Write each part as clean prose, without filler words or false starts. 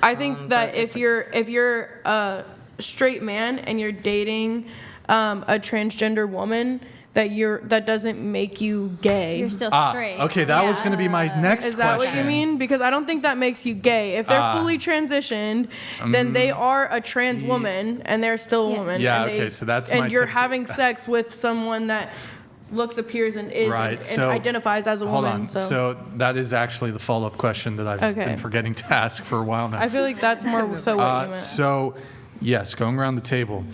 I think that if you're a straight man and you're dating a transgender woman, that doesn't make you gay. You're still straight. Okay, that was going to be my next question. Is that what you mean? Because I don't think that makes you gay. If they're fully transitioned, then they are a trans woman and they're still a woman. Yeah, and okay, so that's and my you're tip. having sex with someone that looks, appears, and is and identifies as a woman. Hold on. So that is actually the follow-up question that I've been forgetting to ask for a while now. I feel like that's more so what you meant. So, yes, going around the table.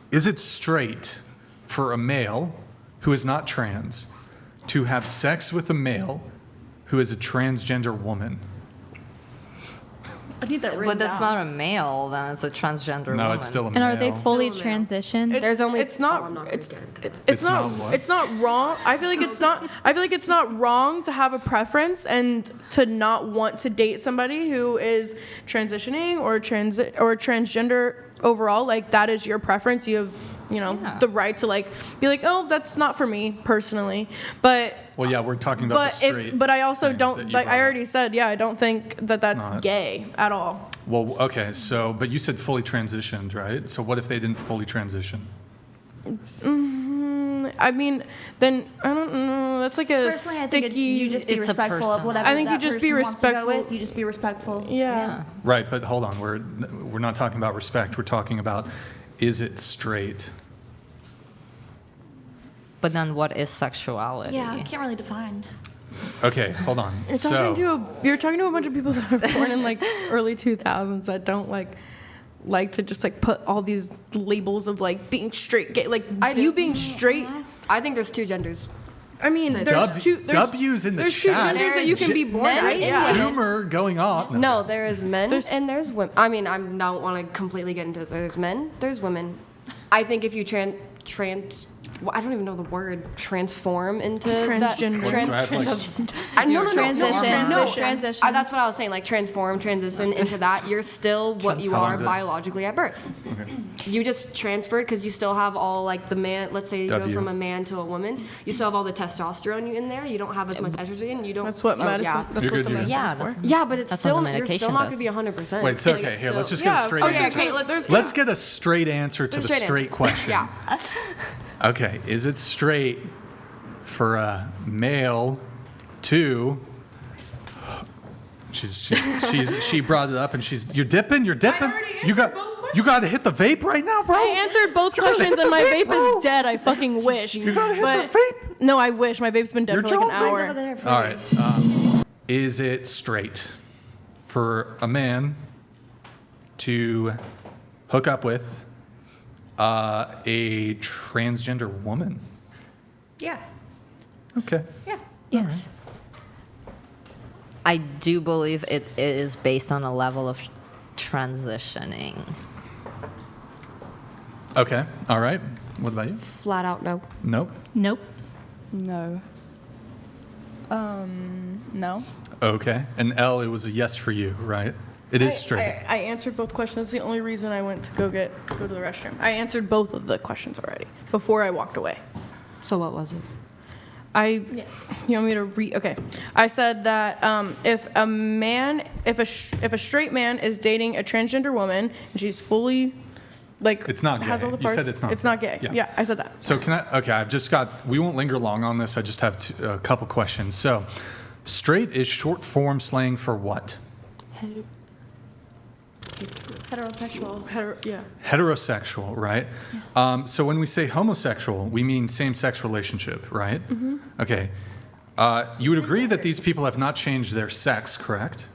Is it straight for a male who is not trans to have sex with a male who is a transgender woman? I need that written But that's down. not a male, then it's a transgender woman. No, it's still a And male. are they fully Still a male. transitioned? There's only. It's not. I'm not It's gonna get into it's not. not what? It's not wrong. I feel like it's not. I feel like it's not wrong to have a preference and to not want to date somebody who is transitioning or transgender overall. Like that is your preference. You have, the right to be like, oh, that's not for me personally. But Well, yeah, we're talking about the straight. but I also thing that don't you like. I brought up. already said, yeah, I don't think that that's not. gay at all. Well, okay, so, but you said fully transitioned, right? So what if they didn't fully transition? I mean, then I don't know. That's like a Personally, I sticky. think you just be It's a respectful of personal- whatever I think you that just be person wants to go respectful. with. You just be respectful. yeah. Right, but hold on, we're not talking about respect. We're talking about, is it straight? But then what is sexuality? Yeah, I can't really define. Okay, hold on. You're talking to a bunch of people that are born in early 2000s that don't like to just put all these labels of being straight gay. I do. You being straight. I think there's two genders. I mean, there's two. W's in the there's chat. two genders that you can be born Men as. and women. Zoomer going on. No, there is men and there's women. I mean, I don't want to completely get into it. There's men, there's women. I think if you I don't even know the word, transform into Transgender. Transition. That's what I was saying, transition into that. You're still what you are biologically at birth. Okay. You just transferred because you still have all the man. Let's say you go W. from a man to a woman. You still have all the testosterone in there. You don't have as much estrogen. You don't. That's what medicine. Yeah. That's You're what good, the you're medicine's Yeah, for. that's- Yeah, but it's That's what still the you're still medication not does. gonna be 100%. Wait, so okay, here, let's just get a straight okay, answer. okay, Let's get a straight answer to the straight question. Yeah. Okay, is it straight for a male to? She brought it up and you're dipping. already answered You got both you got to hit the vape right now, bro. I answered both questions and my vape is dead. I fucking wish. You gotta hit But- the vape. No, I wish. My vape's been dead You're for an jonesing. hour. All right. Is it straight for a man to hook up with a transgender woman? Yeah. Okay. Yeah. Yes. I do believe it is based on a level of transitioning. Okay. All right. What about you? Flat out no. Nope. Nope. No. No. Okay. And L, it was a yes for you, right? It is straight. I answered both questions. That's the only reason I went to go to the restroom. I answered both of the questions already before I walked away. So what was it? You want me to read? Okay. I said that if a straight man is dating a transgender woman and she's fully It's not has gay. all the You parts, said it's not It's not gay. gay. Yeah. Yeah, I said that. So we won't linger long on this. I just have a couple questions. So straight is short form slang for what? Heterosexuals. Heterosexual, right? So when we say homosexual, we mean same-sex relationship, right? Mm-hmm. Okay. You would agree that these people have not changed their sex, correct?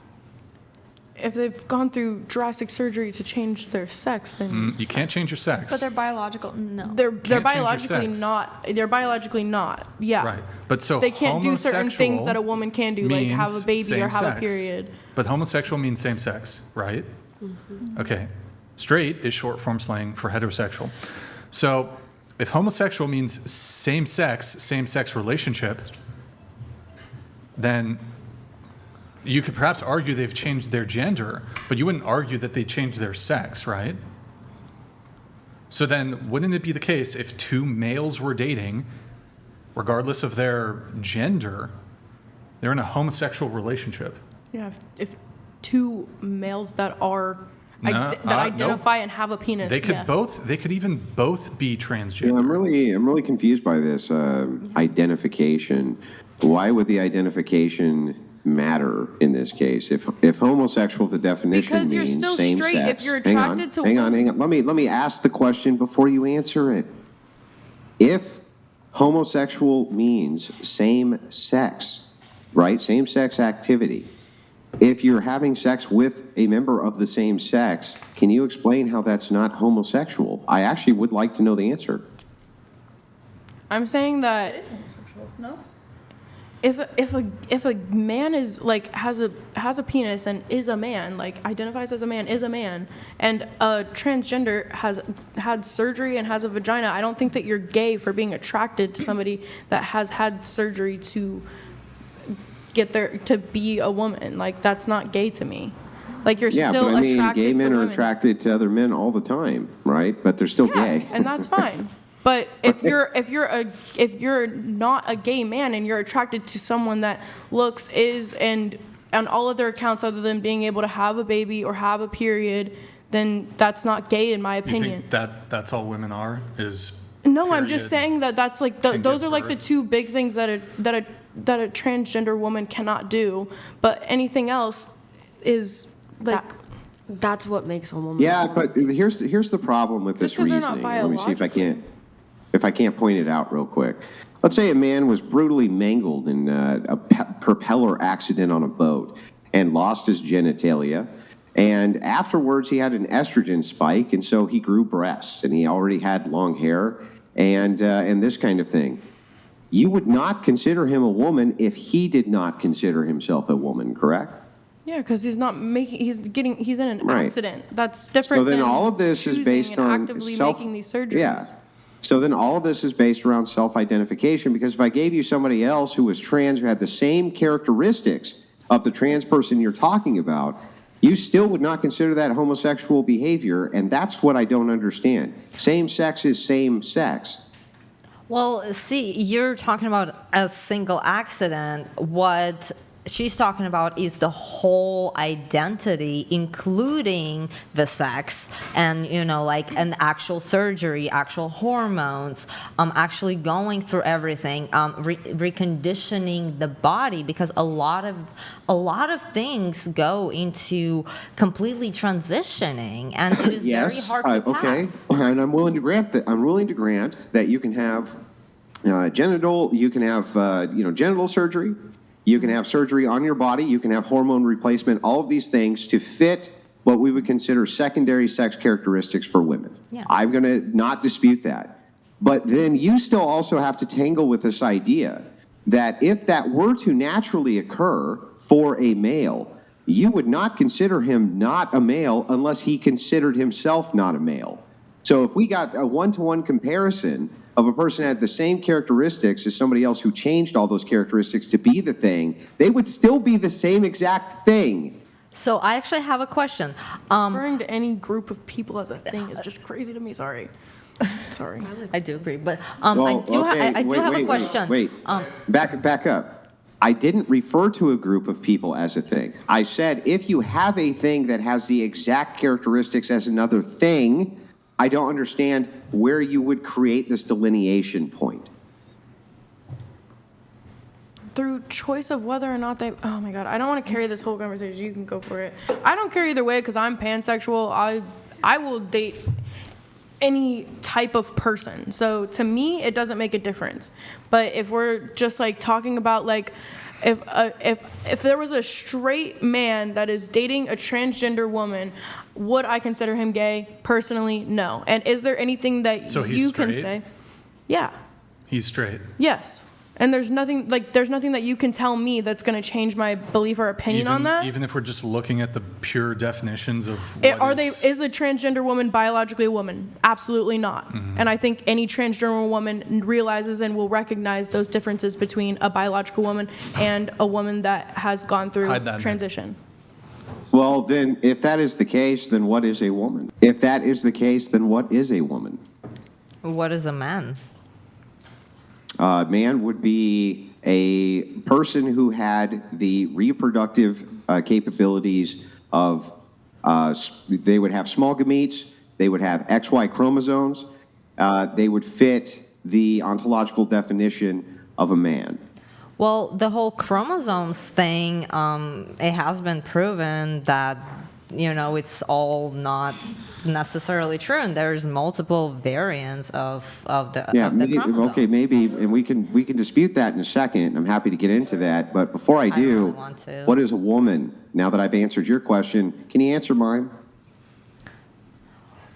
If they've gone through drastic surgery to change their sex, then You can't change your sex. But they're biological. No. they're change your biologically sex. not. They're biologically not. Yeah. Right. But so They can't do certain things homosexual that a woman can do, like have a means baby or have a same-sex. period. But homosexual means same sex, right? Mm-hmm. Okay. Straight is short form slang for heterosexual. So if homosexual means same sex relationship, then you could perhaps argue they've changed their gender, but you wouldn't argue that they changed their sex, right? So then wouldn't it be the case if two males were dating, regardless of their gender, they're in a homosexual relationship? Yeah. If two males that are No, that no. identify and have a penis. They could yes. both. They could even both be Yeah, transgender. I'm really confused by this identification. Why would the identification matter in this case? If homosexual, the definition Because you're means still same straight. sex. If you're Hang on, attracted to hang on, women- hang on. Let me ask the question before you answer it. If homosexual means same sex, right? Same sex activity. If you're having sex with a member of the same sex, can you explain how that's not homosexual? I actually would like to know the answer. I'm saying that No. if a man is like has a penis and is a man, like identifies as a man, is a man, and a transgender has had surgery and has a vagina, I don't think that you're gay for being attracted to somebody that has had surgery to get there to be a woman. Like that's not gay to me. Like you're Yeah, still but I mean, attracted gay to men are women. attracted to other men all the time, right? But they're still Yeah, gay. and that's fine. But if you're not a gay man and you're attracted to someone that looks, is, and on all other accounts other than being able to have a baby or have a period, then that's not gay in my You opinion. think that that's all women are? Is No, I'm just period saying that that's like can those give are like the birth? two big things that a transgender woman cannot do. But anything else is like. That's what makes a woman. Yeah, but here's the problem with this Just 'cause they're not reasoning. Let me see if I can't point it out real quick. Let's say a man was brutally mangled in a propeller accident on a boat and lost his genitalia. And afterwards, he had an estrogen spike, and so he grew breasts, and he already had long hair, and this kind of thing. You would not consider him a woman if he did not consider himself a woman, correct? Yeah, because he's in an Right. accident. That's different. So then than all of this is choosing based and on actively self. making these surgeries. Yeah. So then all of this is based around self-identification, because if I gave you somebody else who was trans who had the same characteristics of the trans person you're talking about, you still would not consider that homosexual behavior, and that's what I don't understand. Same sex is same sex. Well, see, you're talking about a single accident. What she's talking about is the whole identity, including the sex and, like an actual surgery, actual hormones, actually going through everything, reconditioning the body, because a lot of things go into completely transitioning, and it is very hard to okay, pass. and I'm willing to grant that. I'm willing to grant that you can have genital surgery. You can have surgery on your body. You can have hormone replacement. All of these things to fit what we would consider secondary sex characteristics for women. Yeah. I'm going to not dispute that. But then you still also have to tangle with this idea that if that were to naturally occur for a male, you would not consider him not a male unless he considered himself not a male. So if we got a one-to-one comparison of a person that had the same characteristics as somebody else who changed all those characteristics to be the thing, they would still be the same exact thing. So I actually have a question. Referring to any group of people as a thing is just crazy to me. Sorry. I do agree, but I do have a question. Wait. Back up. I didn't refer to a group of people as a thing. I said if you have a thing that has the exact characteristics as another thing, I don't understand where you would create this delineation point. Through choice of whether or not they. Oh my God, I don't want to carry this whole conversation. You can go for it. I don't care either way because I'm pansexual. I will date any type of person. So to me, it doesn't make a difference. But if we're just like talking about like, if there was a straight man that is dating a transgender woman, would I consider him gay? Personally, no. And is there anything that So he's you can straight? say? Yeah. He's straight. Yes. And there's nothing that you can tell me that's going to change my belief or opinion on that. Even if we're just looking at the pure definitions of what Is a transgender woman biologically a woman? Absolutely not. Mm-hmm. And I think any transgender woman realizes and will recognize those differences between a biological woman and a woman that has gone through Hide that, Nick. transition. Well, then, if that is the case, then what is a woman? If that is the case, then what is a woman? What is a man? Man would be a person who had the reproductive capabilities of, they would have small gametes, they would have XY chromosomes, they would fit the ontological definition of a man. Well, the whole chromosomes thing, it has been proven that, it's all not necessarily true, and there's multiple variants of the chromosome. Okay, maybe, and we can dispute that in a second. I'm happy to get into that, but before I don't do, really want to. what is a woman? Now that I've answered your question, can you answer mine?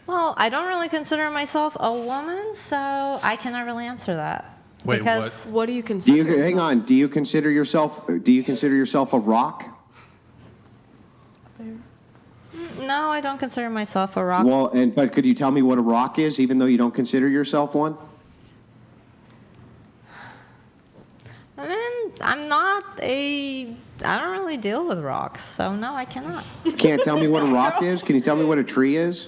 Well, I don't really consider myself a woman, so I cannot really answer that. Wait, because What do you Do consider? you hang yourself? on? Do you consider yourself a rock? No, I don't consider myself a rock. Well, but could you tell me what a rock is, even though you don't consider yourself one? I mean, I don't really deal with rocks, so no, I cannot. You can't tell me what a rock is? Can you tell me what a tree is?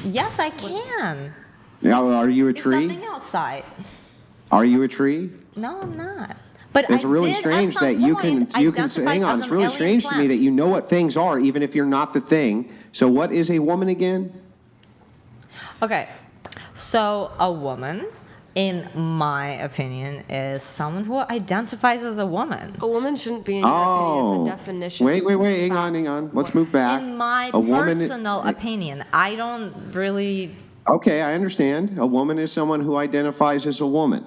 Yes, I can. Now, are you a It's tree? something outside. Are you a tree? No, I'm not. But It's I really did strange at some that you can identify hang on. as It's an really alien strange to me plant. that you know what things are, even if you're not the thing. So, what is a woman again? Okay, so a woman, in my opinion, is someone who identifies as a woman. A woman shouldn't be, in your opinion, Oh, it's a definition. wait, of hang fact. on. Let's move back. In my A woman- personal opinion, I don't really. Okay, I understand. A woman is someone who identifies as a woman.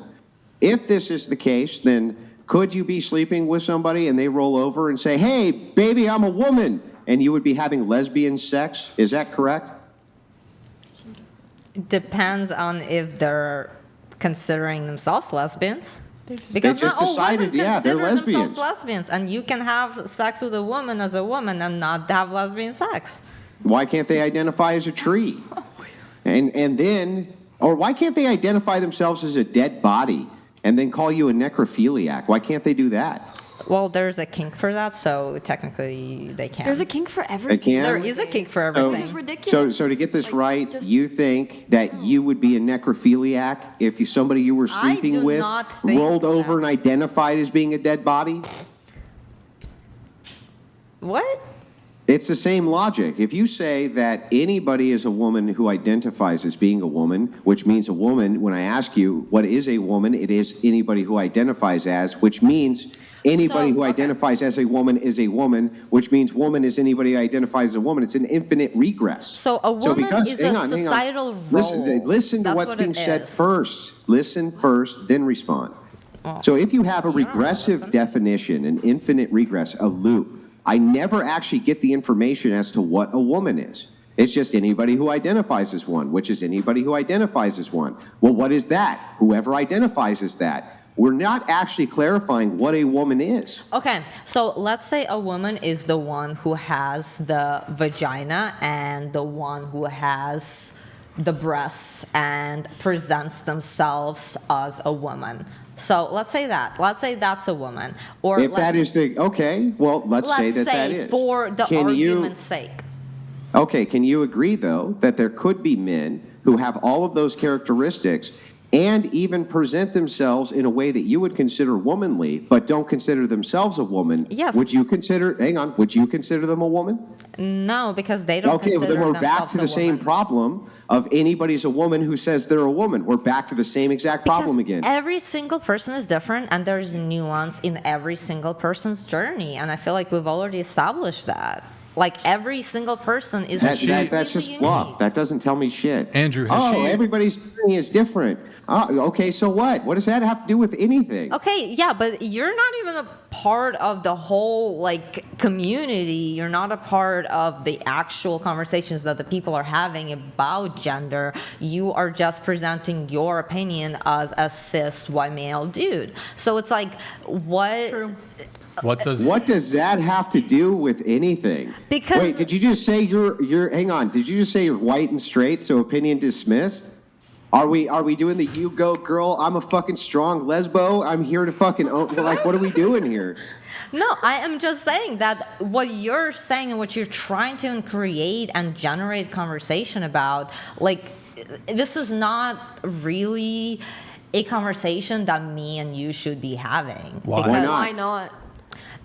If this is the case, then could you be sleeping with somebody and they roll over and say, "Hey, baby, I'm a woman," and you would be having lesbian sex? Is that correct? Depends on if they're considering themselves lesbians. Because just not all decided, women yeah, they're consider lesbians. themselves lesbians, and you can have sex with a woman as a woman and not have lesbian sex. Why can't they identify as a tree? And then, or why can't they identify themselves as a dead body and then call you a necrophiliac? Why can't they do that? Well, there's a kink for that, so technically they can. There's a kink for everything. can? There is a kink for So, everything. Which is ridiculous. so to get this Like, right, just- you think that you would be a necrophiliac if somebody you were I sleeping do with not think rolled over that. and identified as being a dead body? What? It's the same logic. If you say that anybody is a woman who identifies as being a woman, which means a woman, when I ask you what is a woman, it is anybody who identifies as, which means anybody So, who okay. identifies as a woman is a woman, which means woman is anybody who identifies as a woman. It's an infinite regress. So a woman is hang a on. societal Listen, role. listen to That's what's what being it said is. first. Listen first, then respond. Oh. So if you have a You don't wanna regressive listen. definition, an infinite regress, a loop, I never actually get the information as to what a woman is. It's just anybody who identifies as one, which is anybody who identifies as one. Well, what is that? Whoever identifies as that. We're not actually clarifying what a woman is. Okay, so let's say a woman is the one who has the vagina and the one who has the breasts and presents themselves as a woman. So let's say that. Let's say that's a woman. Or If that is the, okay, well, let's say that is. for the Can you- argument's sake. Okay, can you agree, though, that there could be men who have all of those characteristics and even present themselves in a way that you would consider womanly, but don't consider themselves a woman? Yes. Would you consider them a woman? No, because they don't Okay, well, consider then we're back themselves to the a same woman. problem of anybody's a woman who says they're a woman. We're back to the same exact problem Because again. every single person is different, and there's nuance in every single person's journey, and I feel like we've already established that. Like every single person is That's completely just unique. fluff. That doesn't tell me shit. Andrew, has she- everybody's journey is different. Okay, so what? What does that have to do with anything? Okay, yeah, but you're not even a part of the whole like community. You're not a part of the actual conversations that the people are having about gender. You are just presenting your opinion as a cis white male dude. So it's like, what? True. What does What does that have to do with anything? Because- Wait, did you just say you're hang on, did you just say you're white and straight, so opinion dismissed? Are we doing the you go girl, I'm a fucking strong lesbo, I'm here to fucking own, like what are we doing here? No, I am just saying that what you're saying and what you're trying to create and generate conversation about, like, this is not really a conversation that me and you should be having. Why? Because- Why not? Why not?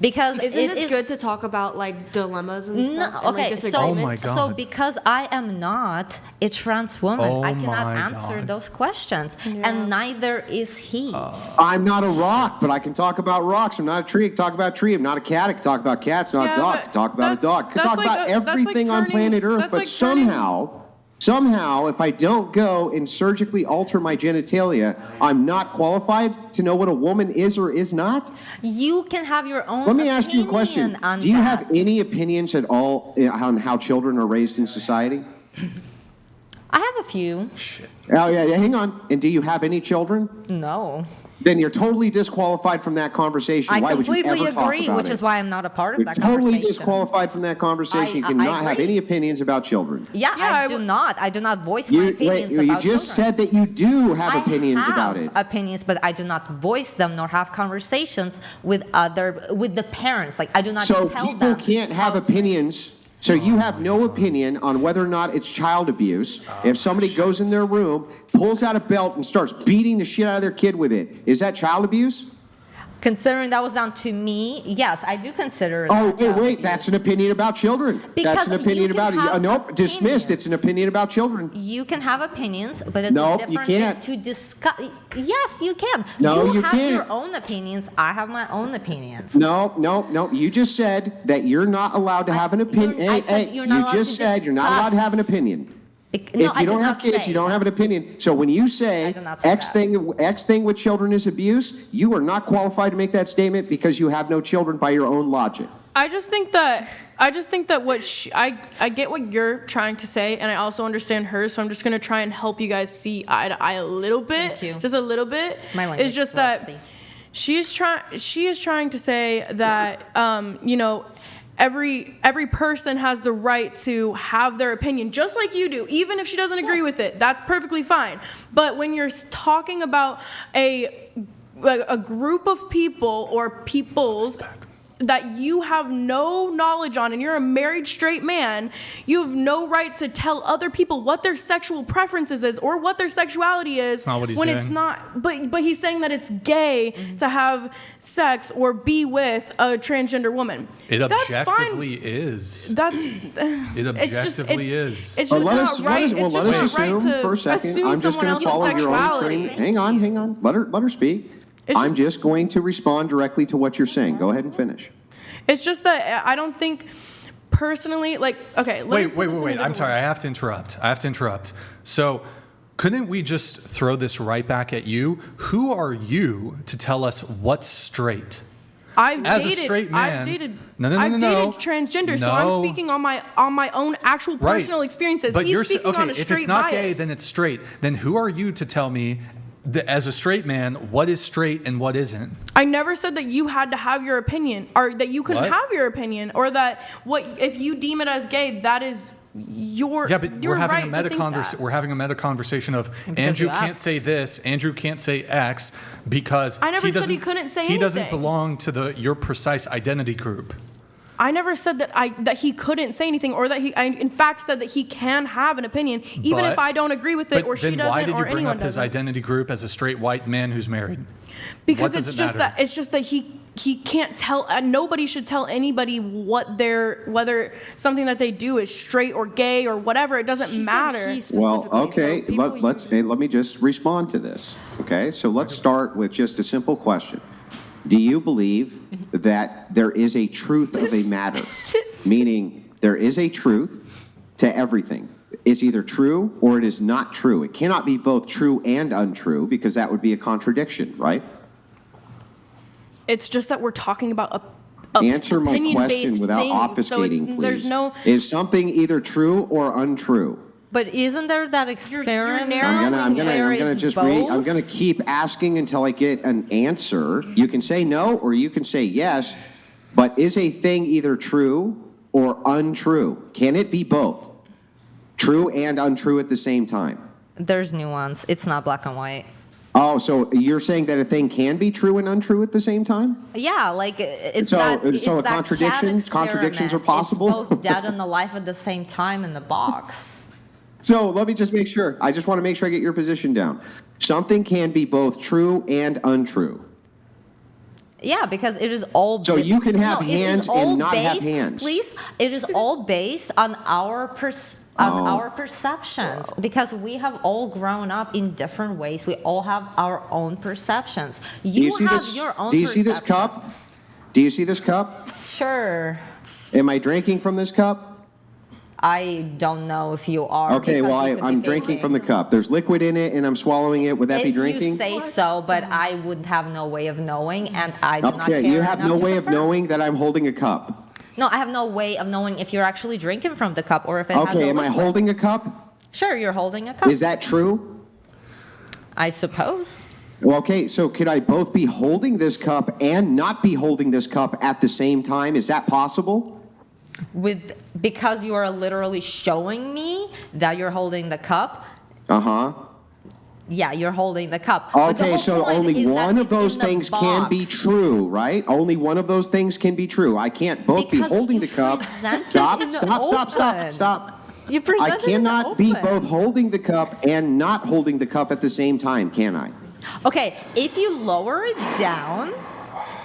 because Isn't it it is good to talk about like dilemmas and no, stuff? And, like, okay, so Oh my disagreements? God. so because I am not a trans woman, Oh I cannot my answer God. those questions, and neither is he. I'm not a rock, but I can talk about rocks. I'm not a tree. I can talk about a tree. I'm not a cat. I can talk about cats. Not Yeah, a dog. I but can talk about a that- dog. I can that's talk like about a- that's like everything on turning- planet Earth. that's But like turning- somehow, if I don't go and surgically alter my genitalia, I'm not qualified to know what a woman is or is not? You can have your own. Let me ask you a question. opinion on Do you have that. any opinions at all on how children are raised in society? I have a few. Oh, yeah, hang on. And do you have any children? No. Then you're totally disqualified from that conversation. I Why would you completely ever talk agree, about which it? is why I'm not a part of You're that totally conversation. disqualified from that conversation. You I cannot have agree. any opinions about children. Yeah, Yeah, I I do w- not. I do not voice my opinions you about just children. said that you do have opinions I have about it. opinions, but I do not voice them nor have conversations with the parents. Like I do not So tell people them. can't have how to- opinions. So you have no opinion on whether or not it's child abuse. If somebody goes in their room, pulls out a belt and starts beating the shit out of their kid with it, is that child abuse? Considering that was down to me, yes, I do consider. Oh, that child wait, abuse. that's an opinion about children. Because That's an opinion you can about have nope, dismissed. It's an opinions. opinion about children. You can have opinions, but it's No, a you different thing can't. to discuss. Yes, you can. No, you have can't. your own opinions. I have my own opinions. No. You just said that you're not allowed to have an opinion. I said you're not You allowed just to said you're not allowed to have an discuss. opinion. No, If I you did don't have not kids, say you don't that. have an opinion. So when you I say did not say X that. thing with children is abuse, you are not qualified to make that statement because you have no children by your own logic. I just think that I get what you're trying to say, and I also understand hers. So I'm just gonna try and help you guys see eye to eye a little bit, Thank you. just a little bit. My language It's just is that rusty. she is trying to say that every person has the right to have their opinion, just like you do, even if she doesn't agree with it. That's perfectly fine. But when you're talking about a group of people or peoples that you have no knowledge on, and you're a married straight man, you have no right to tell other people what their sexual preferences is or what their sexuality is not what he's when doing. it's not. But he's saying that it's gay to have sex or be with a transgender woman. It That's objectively fine. is. That's It objectively is. It's Well, just not right. It's let just us not right assume to for a second. assume I'm just someone going to else's follow your own sexuality. train. Hang on. Let her speak. It's I'm just- just going to respond directly to what you're saying. Go ahead and finish. It's just that I don't think personally, like, okay. let me put this in a Wait. I'm different sorry. way. I have to interrupt. So, couldn't we just throw this right back at you? Who are you to tell us what's straight? As a straight man- I've dated. No, I've no. dated transgender, so I'm No. speaking on my own actual Right. personal experiences. But He's you're speaking okay. on a If straight it's not bias. gay, then it's straight. Then who are you to tell me, that as a straight man, what is straight and what isn't? I never said that you had to have your opinion, or that you couldn't What? have your opinion, or that if you deem it as gay, that is your Yeah, but your we're having right a to think that. we're having a meta conversation of Because Andrew you can't asked. say this, Andrew can't say X because I never he said doesn't he couldn't say he doesn't anything. belong to your precise identity group. I never said that he couldn't say anything, or that I in fact said that he can have an opinion, even But- if I don't agree with it, But or she then doesn't, why did you or bring anyone up his doesn't. identity group as a straight white man who's married? Because What does it's it just matter? that he can't tell. Nobody should tell anybody whether something that they do is straight or gay or whatever. It doesn't She said matter. he Well, specifically, so okay. people Let me just respond to this. Okay, so let's start with just a simple question. Do you believe that there is a truth of a matter? Meaning there is a truth to everything. It's either true or it is not true. It cannot be both true and untrue because that would be a contradiction, right? It's just that we're talking about a Answer my question opinion-based without things, so it's, obfuscating, please. there's no. Is something either true or untrue? But isn't there that experiment? narrowing I'm where gonna it's just both? I'm gonna keep asking until I get an answer. You can say no or you can say yes, but is a thing either true or untrue? Can it be both? True and untrue at the same time? There's nuance. It's not black and white. Oh, so you're saying that a thing can be true and untrue at the same time? Yeah, like it's So- that. so it's a that contradiction- cat contradictions are experiment. possible? It's both dead and alive at the same time in the box. So let me just make sure. I just want to make sure I get your position down. Something can be both true and untrue. Yeah, because it is all. So you can have it is hands all and not have based, hands. Please, it is all based on our our perceptions, because we have all grown up in different ways. We all have our own perceptions. You see have this? your own. Do you see this perception. cup? Do you see this cup? Sure. Am I drinking from this cup? I don't know if you are. Okay, because well, you could be I'm drinking faking. from the cup. There's liquid in it, and I'm swallowing it. Would that be If drinking? you say so, but I would have no way of knowing, and I do not care Okay, you have no enough to way of confirm. knowing that I'm holding a cup. No, I have no way of knowing if you're actually drinking from the cup or if it has Okay, a am I liquid. holding a cup? Sure, you're holding a cup. Is that true? I suppose. Well, okay, so could I both be holding this cup and not be holding this cup at the same time? Is that possible? Because you are literally showing me that you're holding the cup. Uh-huh. Yeah, you're holding the cup. But the Okay, whole so point only is that one of it's in those the things can be box. true, right? Only one of those things can be true. I can't both Because be holding you the cup. present it Stop, in the stop. open. You I present it in the cannot be open. both holding the cup and not holding the cup at the same time, can I? Okay, if you lower it down,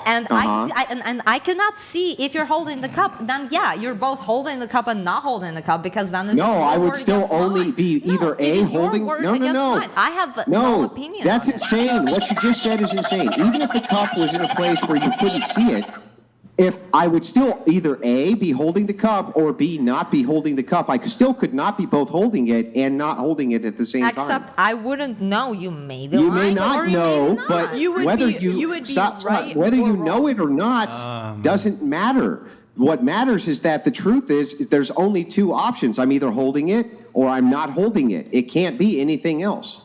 and I cannot see if you're holding the cup, then yeah, you're both holding the cup and not holding the cup, because then it's No, your I would word still against only mine. be No, either it A, is your holding. word No, against no. mine. I have no opinion. That's on it. insane. What you just said is insane. Even if the cup was in a place where you couldn't see it, if I would still either A, be holding the cup, or B, not be holding the cup, I still could not be both holding it and not holding it at the same time. Except I wouldn't know. You may be You lying, may not or you may know, not. but You would whether be- you would be stop, right whether or you know wrong. it or not doesn't matter. What matters is that the truth is there's only two options. I'm either holding it or I'm not holding it. It can't be anything else,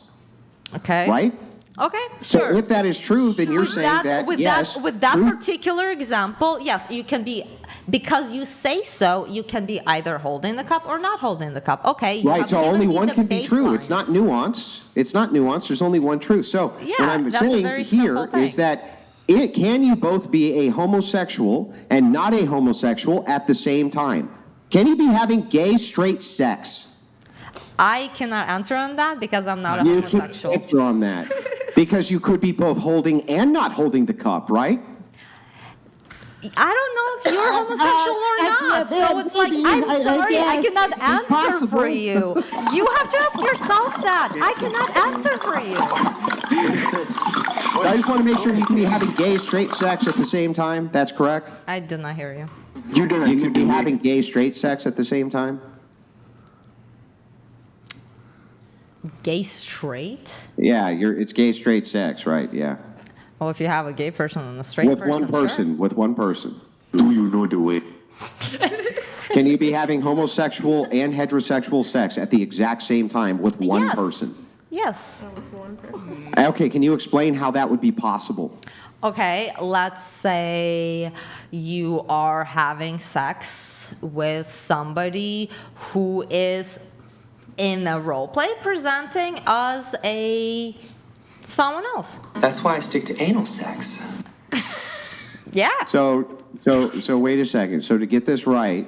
Okay. right? Okay. So Sure. if that is true, then you're saying that with yes, with that truth- particular example, yes, you can be, because you say so, you can be either holding the cup or not holding the cup. Okay. You Right, have so given only me one the can be true. It's baseline. not nuanced. It's not nuanced. There's only one truth. So Yeah, what I'm that's a saying very here simple is thing. that can you both be a homosexual and not a homosexual at the same time? Can you be having gay, straight sex? I cannot answer on that because I'm not a You can homosexual. answer on that. Because you could be both holding and not holding the cup, right? I don't know if you're homosexual or not. So it's like, I'm sorry, I cannot answer possible. for you. You have to ask yourself that. I cannot answer for you. I just want to make sure you can be having gay, straight sex at the same time. That's correct? I did not hear you. You could be having gay, straight sex at the same time? Gay straight? Yeah, it's gay, straight sex, right? Yeah. Well, if you have a gay person and a straight With person, one person, sure. with one person. Do you know the way? Can you be having homosexual and heterosexual sex at the exact same time with one Yes. person? Yes. Okay, can you explain how that would be possible? Okay, let's say you are having sex with somebody who is in a role play presenting as someone else. That's why I stick to anal sex. Yeah. So wait a second. So to get this right,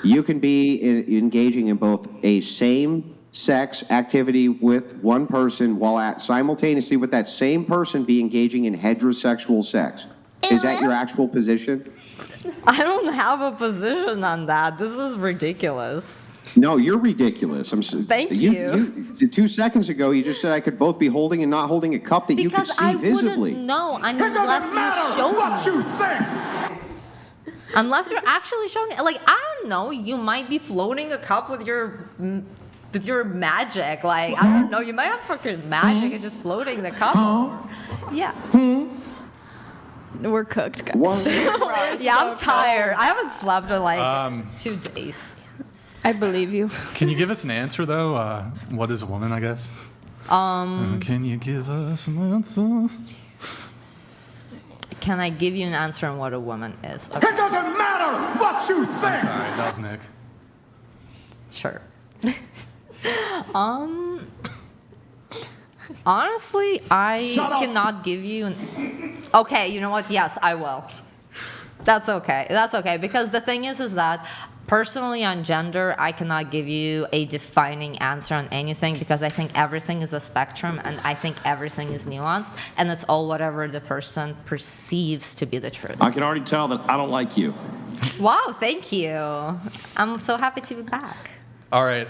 you can be engaging in both a same-sex activity with one person while simultaneously with that same person be engaging in heterosexual sex. Is that your actual position? I don't have a position on that. This is ridiculous. No, you're ridiculous. Thank you. 2 seconds ago, you just said I could both be holding and not holding a cup that Because you could see I visibly. wouldn't know unless you showed me. Unless you're actually showing it. Like, I don't know, you might be floating a cup with your magic. Like, I don't know, you might have fucking magic and just floating the cup over. Yeah. We're cooked, guys. Yeah, I'm tired. I haven't slept in like 2 days. I believe you. Can you give us an answer, though? What is a woman, I guess? Can you give us an answer? Can I give you an answer on what a woman is? Okay. It doesn't matter what you think. Sorry, that was Nick. Sure. Honestly, I cannot give you an... Okay, you know what? Yes, I will. That's okay. That's okay. Because the thing is that Personally, on gender, I cannot give you a defining answer on anything because I think everything is a spectrum and I think everything is nuanced and it's all whatever the person perceives to be the truth. I can already tell that I don't like you. Wow, thank you. I'm so happy to be back. All right.